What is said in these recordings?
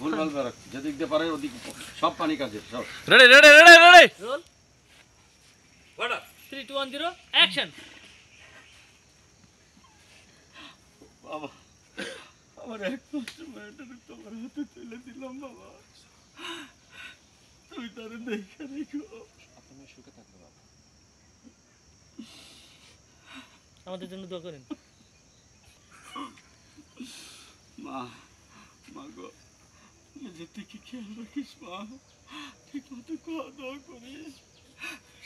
ভুলভাল বেরোক যেদিক দিয়ে পারে ওদিক সব পানি কাজে সব ready ready ready ready roll order 3 2 1 0 action বাবা আমার একমাত্র মেয়েটার তোমার হাতে তুলে দিলাম বাবা তুই তারে দেখে রেখো আপনি সুখে থাকবেন বাবা আমাদের জন্য দোয়া করেন মা মা গো নিজের দিকে খেয়াল রাখিস মা ঠিক মতো খাওয়া দাওয়া করিস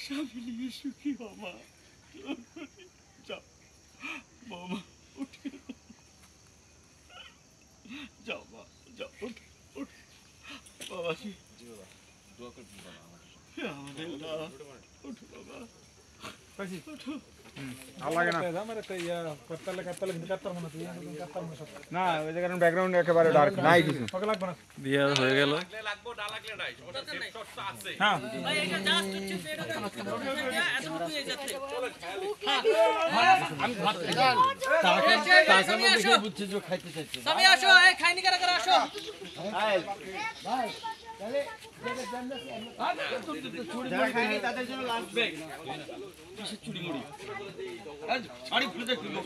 স্বামী নিয়ে সুখী হ মা যাও বৌমা উঠে যাও মা যাও উঠ উঠ বাবাজি জি বাবা দোয়া করবেন বাবা আমাদের আলহামদুলিল্লাহ উঠ বাবা পাইছি উঠো আল্লাহ না আমার একটা ইয়া কাটতালে কিন্তু কাটতার মনে তুই কাটতার মনে সব না ওই জায়গার ব্যাকগ্রাউন্ড একেবারে ডার্ক নাই কিছু ওকে লাগবে না বিয়ে হয়ে গেল লাগবো না লাগলে নাই ওটা সেফ শট তো আছে হ্যাঁ ভাই এটা জাস্ট হচ্ছে এটা এতটুকু এই যাচ্ছে আমি ভাত সামি আসো বুঝছি যে খাইতে চাইছে সামি আসো এই খাইনি কারা কারা আসো যারা খায়নি তাদের জন্য লাঞ্চ ব্রেক চুরি মুড়ি শাড়ি খুলে দেখি লোক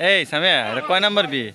এই সামিয়া এটা কয় নাম্বার বিয়ে